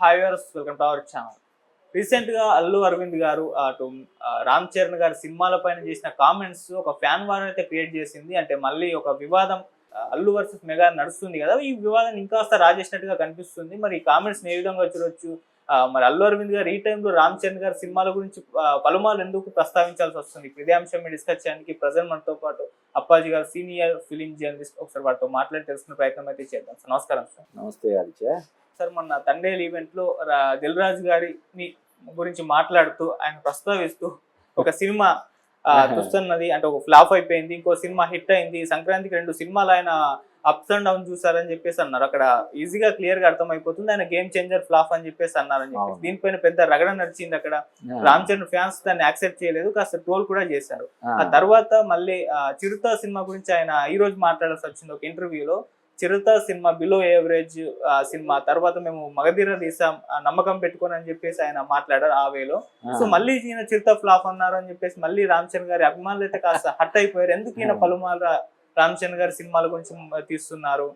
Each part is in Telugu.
Hi viewers, welcome to our channel. Recent గా అల్లు అరవింద్ గారు అటు రామ్ చరణ్ గారి సినిమాల పైన చేసిన కామెంట్స్ ఒక ఫ్యాన్ వార్ అయితే క్రియేట్ చేసింది. అంటే మళ్ళీ ఒక వివాదం అల్లు వర్సెస్ మెగా నడుస్తుంది కదా, ఈ వివాదం ఇంకాస్త రాజేసినట్టుగా కనిపిస్తుంది. మరి ఈ కామెంట్స్ ఏ విధంగా చూడొచ్చు? మరి అల్లు అరవింద్ గారు ఈ టైంలో రామ్ చరణ్ గారి సినిమాల గురించి పలుమార్లు ఎందుకు ప్రస్తావించాల్సి వస్తుంది? ఇప్పుడు ఇదే అంశం మీద డిస్కస్ చేయడానికి ప్రజెంట్ మనతో పాటు అప్పాజీ గారు, సీనియర్ ఫిలిం జర్నలిస్ట్. ఒకసారి వాటితో మాట్లాడి తెలుసుకునే ప్రయత్నం అయితే చేద్దాం. సార్ నమస్కారం. సార్ నమస్తే ఆదిత్య. సార్, మొన్న తండేల్ ఈవెంట్ లో దిల్ రాజు గారిని గురించి మాట్లాడుతూ ఆయన ప్రస్తావిస్తూ ఒక సినిమా చూస్తున్నది అంటే ఒక ఫ్లాప్ అయిపోయింది, ఇంకో సినిమా హిట్ అయింది, సంక్రాంతికి 2 సినిమాలు ఆయన అప్స్ అండ్ డౌన్ చూసారని చెప్పేసి అన్నారు. అక్కడ ఈజీగా క్లియర్ గా అర్థమైపోతుంది ఆయన గేమ్ చేంజర్ ఫ్లాప్ అని చెప్పేసి అన్నారని చెప్పేసి. దీనిపైన పెద్ద రగడ నడిచింది. అక్కడ రామ్ చరణ్ ఫ్యాన్స్ దాన్ని యాక్సెప్ట్ చేయలేదు, కాస్త ట్రోల్ కూడా చేశారు. ఆ తర్వాత మళ్ళీ చిరుత సినిమా గురించి ఆయన ఈ రోజు మాట్లాడాల్సి వచ్చింది ఒక ఇంటర్వ్యూలో. చిరుత సినిమా బిలో యావరేజ్ సినిమా, తర్వాత మేము మగధీర తీసాం నమ్మకం పెట్టుకోని అని చెప్పేసి ఆయన మాట్లాడారు ఆ వేలో. సో మళ్ళీ ఈయన చిరుత ఫ్లాప్ అన్నారు అని చెప్పేసి మళ్ళీ రామ్ చరణ్ గారి అభిమానులు అయితే కాస్త హట్ అయిపోయారు. ఎందుకు ఈయన పలుమార్లు రామ్ చరణ్ గారి సినిమాల గురించి తీస్తున్నారు,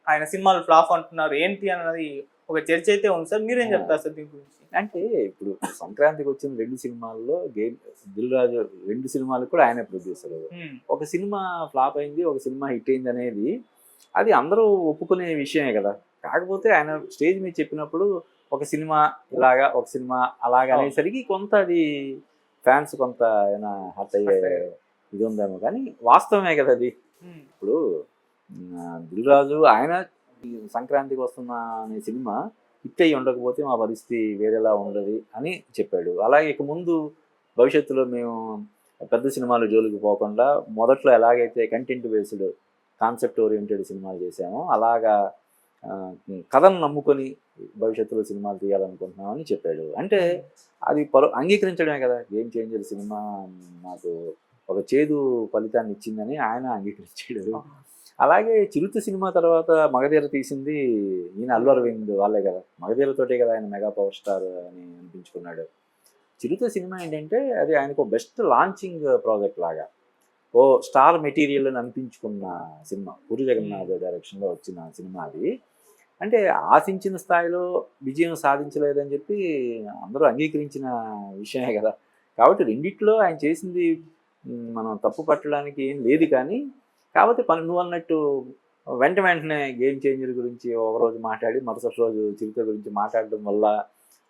ఆయన సినిమాలు ఫ్లాప్ అంటున్నారు ఏంటి అన్నది ఒక చర్చ అయితే ఉంది. సార్ మీరేం చెప్తారు సార్ దీని గురించి? అంటే ఇప్పుడు సంక్రాంతికి వచ్చిన 2 సినిమాల్లో దిల్ రాజు 2 సినిమాలు కూడా ఆయనే ప్రొడ్యూసర్. ఒక సినిమా ఫ్లాప్ అయింది, ఒక సినిమా హిట్ అయింది అనేది అది అందరూ ఒప్పుకునే విషయమే కదా. కాకపోతే ఆయన స్టేజ్ మీద చెప్పినప్పుడు ఒక సినిమా ఇలాగా, ఒక సినిమా అలాగా అనేసరికి కొంత అది ఫ్యాన్స్ కొంత ఏమైనా హర్ట్ అయ్యే ఇది ఉందేమో, కానీ వాస్తవమే కదా అది. ఇప్పుడు దిల్ రాజు ఆయన సంక్రాంతికి వస్తున్న అనే సినిమా హిట్ అయ్యి ఉండకపోతే మా పరిస్థితి వేరేలా ఉండదు అని చెప్పాడు. అలాగే ఇక ముందు భవిష్యత్తులో మేము పెద్ద సినిమాలు జోలికి పోకుండా మొదట్లో ఎలాగైతే కంటెంట్ బేస్డ్ కాన్సెప్ట్ ఓరియంటెడ్ సినిమాలు చేసామో అలాగా కథను నమ్ముకొని భవిష్యత్తులో సినిమాలు తీయాలనుకుంటున్నామని చెప్పాడు. అంటే అది అంగీకరించడమే కదా. గేమ్ చేంజర్ సినిమా నాకు ఒక చేదు ఫలితాన్ని ఇచ్చిందని ఆయన అంగీకరించాడు. అలాగే చిరుత సినిమా తర్వాత మగధీర తీసింది ఈయన అల్లు అరవింద్ వాళ్ళే కదా. మగధీరతోటే కదా ఆయన మెగా పవర్ స్టార్ అని అనిపించుకున్నాడు. చిరుత సినిమా ఏంటంటే అది ఆయనకు బెస్ట్ లాంచింగ్ ప్రాజెక్ట్ లాగా, ఓ స్టార్ మెటీరియల్ అని అనిపించుకున్న సినిమా. పూరి జగన్నాథ్ డైరెక్షన్లో వచ్చిన సినిమా అది. అంటే ఆశించిన స్థాయిలో విజయం సాధించలేదని చెప్పి అందరూ అంగీకరించిన విషయమే కదా. కాబట్టి రెండిట్లో ఆయన చేసింది మనం తప్పు పట్టడానికి ఏం లేదు. కానీ కాకపోతే నువ్వు అన్నట్టు వెంటనే గేమ్ చేంజర్ గురించి ఒకరోజు మాట్లాడి మరుసటి రోజు చిరుత గురించి మాట్లాడడం వల్ల,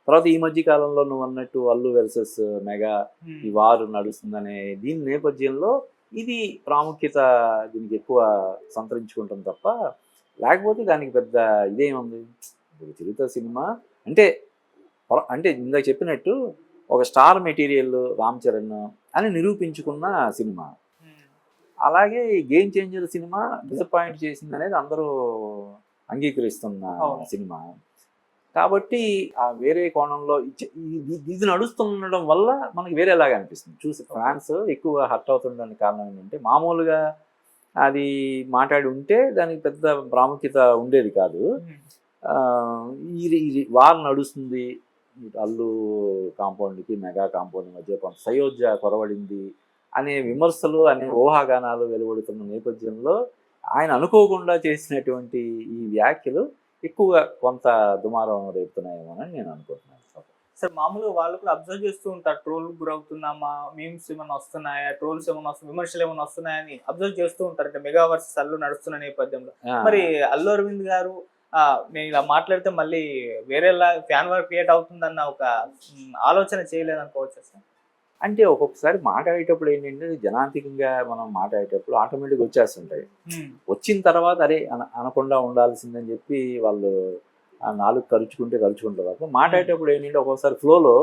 తర్వాత ఈ మధ్య కాలంలో నువ్వు అన్నట్టు అల్లు వర్సెస్ మెగా ఈ వారు నడుస్తుందనే దీని నేపథ్యంలో ఇది ప్రాముఖ్యత దీనికి ఎక్కువ సంతరించుకుంటాం తప్ప, లేకపోతే దానికి పెద్ద ఇదేముంది. ఇప్పుడు చిరుత సినిమా అంటే ఇందాక చెప్పినట్టు ఒక స్టార్ మెటీరియల్ రామ్ చరణ్ అని నిరూపించుకున్న సినిమా. అలాగే ఈ గేమ్ చేంజర్ సినిమా డిసప్పాయింట్ చేసింది అనేది అందరూ అంగీకరిస్తున్న సినిమా. కాబట్టి ఆ వేరే కోణంలో ఇది నడుస్తుండడం వల్ల మనకి వేరేలాగా అనిపిస్తుంది. చూసి ఫ్యాన్స్ ఎక్కువ హర్ట్ అవుతుండడానికి కారణం ఏంటంటే, మామూలుగా అది మాట్లాడి ఉంటే దానికి పెద్ద ప్రాముఖ్యత ఉండేది కాదు. ఇది వార్ నడుస్తుంది, అల్లు కాంపౌండ్కి మెగా కాంపౌండ్ మధ్య కొంత సయోధ్య కొరవడింది అనే విమర్శలు అనే ఊహాగానాలు వెలువడుతున్న నేపథ్యంలో ఆయన అనుకోకుండా చేసినటువంటి ఈ వ్యాఖ్యలు ఎక్కువగా కొంత దుమారం రేపుతున్నాయేమోనని నేను అనుకుంటున్నాను. సార్, మామూలుగా వాళ్ళు కూడా అబ్జర్వ్ చేస్తూ ఉంటారు, ట్రోల్ గురవుతున్నామా, మీమ్స్ ఏమైనా వస్తున్నాయా, ట్రోల్స్ ఏమైనా వస్తున్నాయి, విమర్శలు ఏమైనా వస్తున్నాయని అబ్జర్వ్ చేస్తూ ఉంటారు. అంటే మెగా వర్సెస్ అల్లు నడుస్తున్న నేపథ్యంలో మరి అల్లు అరవింద్ గారు నేను ఇలా మాట్లాడితే మళ్ళీ వేరేలా ఫ్యాన్ వార్ క్రియేట్ అవుతుందన్న ఒక ఆలోచన చేయలేదనుకోవచ్చు సార్. అంటే ఒక్కొక్కసారి మాట్లాడేటప్పుడు ఏంటంటే జనాంతికంగా మనం మాట్లాడేటప్పుడు ఆటోమేటిక్గా వచ్చేస్తుంటాయి. వచ్చిన తర్వాత అరే అనకుండా ఉండాల్సిందని చెప్పి వాళ్ళు ఆ నాలుగు కరుచుకుంటారు. అప్పుడు మాట్లాడేటప్పుడు ఏంటంటే ఒక్కొక్కసారి ఫ్లోలో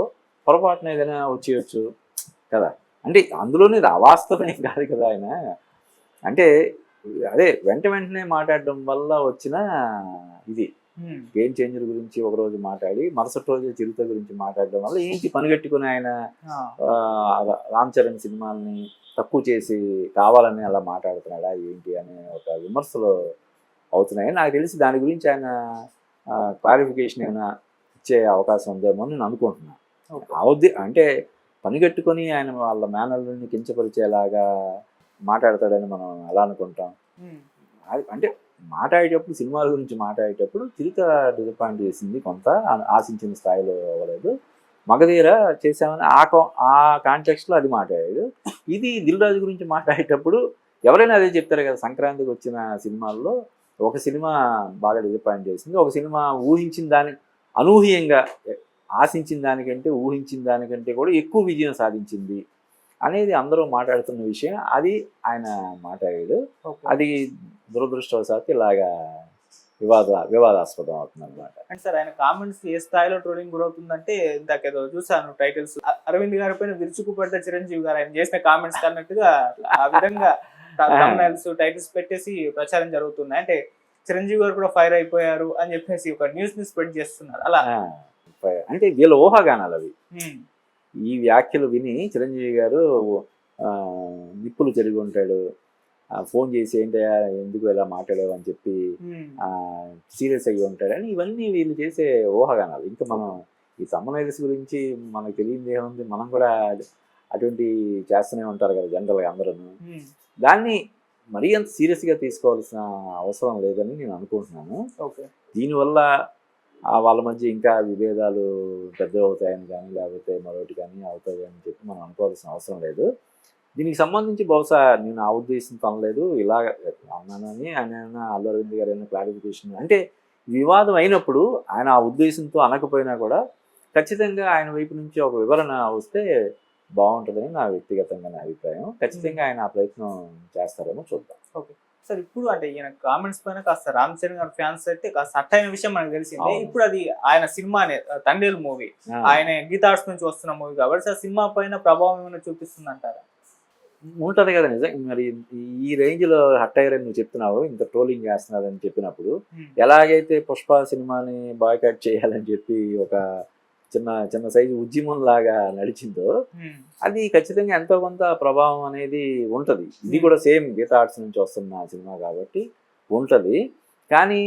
పొరపాటున ఏదైనా వచ్చేయచ్చు కదా. అంటే అందులోనే అవాస్తవం కాదు కదా ఆయన. అంటే అదే వెంటనే మాట్లాడడం వల్ల వచ్చిన ఇది గేమ్ చేంజర్ గురించి ఒకరోజు మాట్లాడి మరుసటి రోజు చిరుత గురించి మాట్లాడడం వల్ల ఏంటి పనిగట్టుకుని ఆయన రామ్ చరణ్ సినిమాల్ని తక్కువ చేసి కావాలని అలా మాట్లాడుతున్నాడా ఏంటి అనే ఒక విమర్శలు అవుతున్నాయి. నాకు తెలిసి దాని గురించి ఆయన క్లారిఫికేషన్ ఏమైనా ఇచ్చే అవకాశం ఉందేమో నేను అనుకుంటున్నాను. అంటే పనిగట్టుకొని ఆయన వాళ్ళ మేనల్ని కించపరిచేలాగా మాట్లాడతాడని మనం ఎలా అనుకుంటాం? అంటే మాట్లాడేటప్పుడు సినిమాల గురించి మాట్లాడేటప్పుడు చిరుత డిసప్పాయింట్ చేసింది కొంత, ఆశించిన స్థాయిలో అవ్వలేదు. మగధీర చేసామని ఆ కాంటెక్స్ట్లో అది మాట్లాడాడు. ఇది దిల్ రాజు గురించి మాట్లాడేటప్పుడు ఎవరైనా అదే చెప్తారు కదా, సంక్రాంతికి వచ్చిన సినిమాల్లో ఒక సినిమా బాగా డిసప్పాయింట్ చేసింది, ఒక సినిమా ఊహించిన దాని అనూహ్యంగా ఆశించిన దానికంటే ఊహించిన దానికంటే కూడా ఎక్కువ విజయం సాధించింది అనేది అందరూ మాట్లాడుతున్న విషయం. అది ఆయన మాట్లాడాడు. అది దురదృష్టవశాత్తు ఇలాగా వివాదాస్పదం అవుతుంది అనమాట. అంటే సార్ ఆయన కామెంట్స్ ఏ స్థాయిలో ట్రోలింగ్ గురవుతుందంటే, ఇందాక ఏదో చూసాను టైటిల్స్, అరవింద్ గారి పైన విరుచుకుపడ్డ చిరంజీవి గారు ఆయన చేసిన కామెంట్స్ అన్నట్టుగా ఆ విధంగా టైటిల్స్ పెట్టేసి ప్రచారం జరుగుతున్నాయి. అంటే చిరంజీవి గారు కూడా ఫైర్ అయిపోయారు అని చెప్పేసి ఒక న్యూస్ ని స్ప్రెడ్ చేస్తున్నారు. అలా అంటే వీళ్ళ ఊహాగానాలు అవి. ఈ వ్యాఖ్యలు విని చిరంజీవి గారు నిప్పులు చెరిగి ఉంటాడు, ఫోన్ చేసి ఏంటయ్యా ఎందుకు ఇలా మాట్లాడావు అని చెప్పి సీరియస్ అయ్యి ఉంటాడని ఇవన్నీ వీళ్ళు చేసే ఊహాగానాలు. ఇంకా మనం ఈ సమ్మనైజర్స్ గురించి మనకు తెలియదు ఏముంది, మనం కూడా అటువంటి చేస్తూనే ఉంటారు కదా జనరల్గా అందరూ. దాన్ని మరీ అంత సీరియస్గా తీసుకోవాల్సిన అవసరం లేదని నేను అనుకుంటున్నాను. దీనివల్ల వాళ్ళ మధ్య ఇంకా విభేదాలు పెద్ద అవుతాయని కానీ లేకపోతే మరొకటి కానీ అవుతాయి అని చెప్పి మనం అనుకోవాల్సిన అవసరం లేదు. దీనికి సంబంధించి బహుశా నేను ఆ ఉద్దేశంతో అనలేదు, ఇలాగ అన్నానని ఆయన అల్లు అరవింద్ గారు అయినా క్లారిఫికేషన్. అంటే వివాదం అయినప్పుడు ఆయన ఆ ఉద్దేశంతో అనకపోయినా కూడా ఖచ్చితంగా ఆయన వైపు నుంచి ఒక వివరణ వస్తే బాగుంటుందని నా వ్యక్తిగతంగా నా అభిప్రాయం. ఖచ్చితంగా ఆయన ఆ ప్రయత్నం చేస్తారేమో చూద్దాం. ఓకే సార్, ఇప్పుడు అంటే ఈయన కామెంట్స్ పైన కాస్త రామ్ చరణ్ గారి ఫ్యాన్స్ అయితే కాస్త హట్ అయిన విషయం మనకు తెలిసింది. ఇప్పుడు అది ఆయన సినిమానే తండేల్ మూవీ, ఆయన గీతార్ట్స్ నుంచి వస్తున్న మూవీ కాబట్టి ఆ సినిమా పైన ప్రభావం ఏమైనా చూపిస్తుంది అంటారా? ఉంటుంది కదా నిజం. మరి ఈ రేంజ్లో హట్ అయ్యారని నువ్వు చెప్తున్నావు, ఇంత ట్రోలింగ్ చేస్తున్నారని చెప్పినప్పుడు ఎలాగైతే పుష్ప సినిమాని బాయ్కాట్ చేయాలని చెప్పి ఒక చిన్న సైజు ఉద్యమం లాగా నడిచిందో అది ఖచ్చితంగా ఎంతో కొంత ప్రభావం అనేది ఉంటుంది. ఇది కూడా సేమ్ గీతా ఆర్ట్స్ నుంచి వస్తున్న సినిమా కాబట్టి ఉంటుంది. కానీ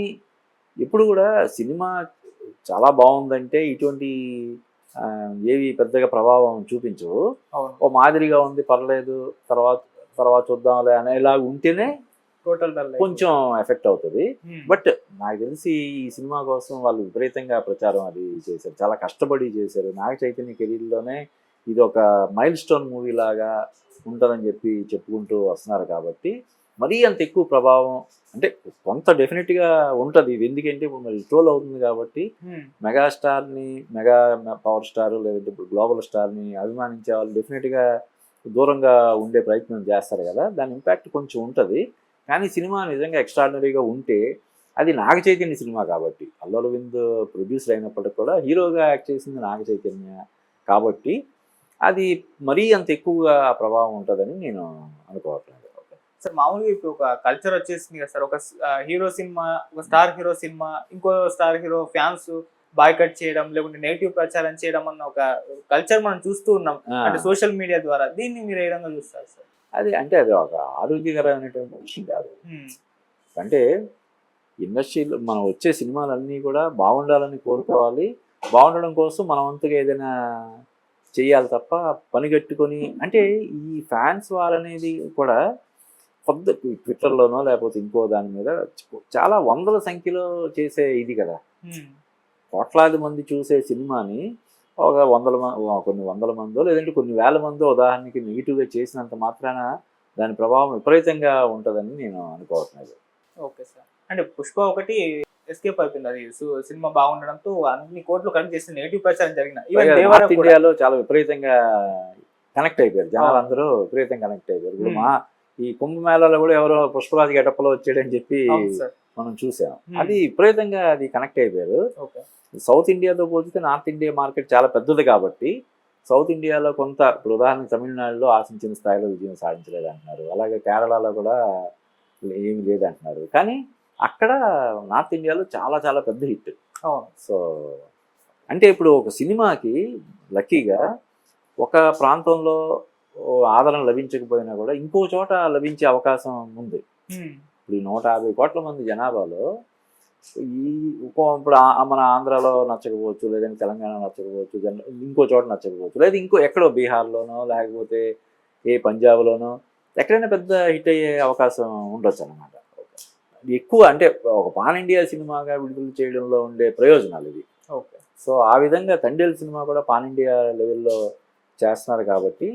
ఇప్పుడు కూడా సినిమా చాలా బాగుందంటే ఇటువంటి ఏవి పెద్దగా ప్రభావం చూపించవు. ఓ మాదిరిగా ఉంది పర్లేదు తర్వాత చూద్దాంలే అనేలా ఉంటేనే కొంచెం ఎఫెక్ట్ అవుతుంది. బట్ నాకు తెలిసి ఈ సినిమా కోసం వాళ్ళు విపరీతంగా ప్రచారం అది చేశారు, చాలా కష్టపడి చేశారు. నాగ చైతన్య కెరీర్లోనే ఇది ఒక మైల్ స్టోన్ మూవీ లాగా ఉంటుందని చెప్పుకుంటూ వస్తున్నారు కాబట్టి మరీ అంత ఎక్కువ ప్రభావం అంటే కొంత డెఫినెట్గా ఉంటుంది. ఇది ఎందుకంటే ఇప్పుడు మరి ట్రోల్ అవుతుంది కాబట్టి మెగాస్టార్ని మెగా పవర్ స్టార్ లేదంటే ఇప్పుడు గ్లోబల్ స్టార్ని అభిమానించే వాళ్ళు డెఫినెట్గా దూరంగా ఉండే ప్రయత్నం చేస్తారు కదా, దాని ఇంపాక్ట్ కొంచెం ఉంటుంది. కానీ సినిమా నిజంగా ఎక్స్ట్రాడినరీగా ఉంటే అది నాగ చైతన్య సినిమా కాబట్టి, అల్లు అరవింద్ ప్రొడ్యూసర్ అయినప్పటికి కూడా హీరోగా యాక్ట్ చేసింది నాగ చైతన్య కాబట్టి అది మరీ అంత ఎక్కువగా ప్రభావం ఉంటుందని నేను అనుకోవట్లేదు. సార్ మామూలుగా ఇప్పుడు ఒక కల్చర్ వచ్చేసింది కదా సార్, ఒక హీరో సినిమా, ఒక స్టార్ హీరో సినిమా, ఇంకో స్టార్ హీరో ఫ్యాన్స్ బాయ్కట్ చేయడం లేకుంటే నెగిటివ్ ప్రచారం చేయడం అన్న ఒక కల్చర్ మనం చూస్తూ ఉన్నాం అంటే సోషల్ మీడియా ద్వారా. దీన్ని మీరు ఏ విధంగా చూస్తారు సార్? అది ఒక ఆరోగ్యకరమైనటువంటి విషయం కాదు. అంటే ఇండస్ట్రీలో మనం వచ్చే సినిమాలన్నీ కూడా బాగుండాలని కోరుకోవాలి, బాగుండడం కోసం మనం అంతగా ఏదైనా చేయాలి తప్ప పనిగట్టుకొని అంటే ఈ ఫ్యాన్స్ వాళ్ళనేది కూడా కొద్ది ట్విట్టర్లోనో లేకపోతే ఇంకో దాని మీద చాలా వందల సంఖ్యలో చేసే ఇది కదా. కోట్లాది మంది చూసే సినిమాని ఒక కొన్ని వందల మందో లేదంటే కొన్ని వేల మందో ఉదాహరణకి నెగిటివ్గా చేసినంత మాత్రాన దాని ప్రభావం విపరీతంగా ఉంటుందని నేను అనుకోవట్లేదు. ఓకే సార్, అంటే పుష్ప ఒకటి ఎస్కేప్ అయిపోయింది, అది సినిమా బాగుండడంతో అన్ని కోట్లు కనెక్ట్ చేసి నెగిటివ్ ప్రచారం జరిగిన ఇండియాలో చాలా విపరీతంగా కనెక్ట్ అయిపోయారు జనాలు, అందరూ విపరీతంగా కనెక్ట్ అయిపోయారు. ఇప్పుడు ఈ కుంభమేళాలో కూడా ఎవరో పుష్పరాజు గెటప్లో వచ్చాడని చెప్పి మనం చూసాం, అది విపరీతంగా అది కనెక్ట్ అయిపోయారు. సౌత్ ఇండియాతో పోల్చితే నార్త్ ఇండియా మార్కెట్ చాలా పెద్దది కాబట్టి సౌత్ ఇండియాలో కొంత ఇప్పుడు ఉదాహరణకు తమిళనాడులో ఆశించిన స్థాయిలో విజయం సాధించలేదు అంటున్నారు, అలాగే కేరళలో కూడా ఏమి లేదంటున్నారు. కానీ అక్కడ నార్త్ ఇండియాలో చాలా చాలా పెద్ద హిట్. సో అంటే ఇప్పుడు ఒక సినిమాకి లక్కీగా ఒక ప్రాంతంలో ఆదరణ లభించకపోయినా కూడా ఇంకో చోట లభించే అవకాశం ఉంది. ఇప్పుడు 150 కోట్ల మంది జనాభాలో ఇప్పుడు మన ఆంధ్రాలో నచ్చకపోవచ్చు, లేదంటే తెలంగాణ నచ్చకపోవచ్చు, ఇంకో చోట నచ్చకపోవచ్చు, లేదా ఎక్కడో బీహార్లోనో లేకపోతే పంజాబ్లోనో ఎక్కడైనా పెద్ద హిట్ అయ్యే అవకాశం ఉండొచ్చు అన్నమాట. ఎక్కువ అంటే ఒక పాన్ ఇండియా సినిమాగా విడుదల చేయడంలో ఉండే ప్రయోజనాలు ఇవి. ఓకే. సో ఆ విధంగా తండేల్ సినిమా కూడా పాన్ ఇండియా లెవెల్లో చేస్తున్నారు కాబట్టి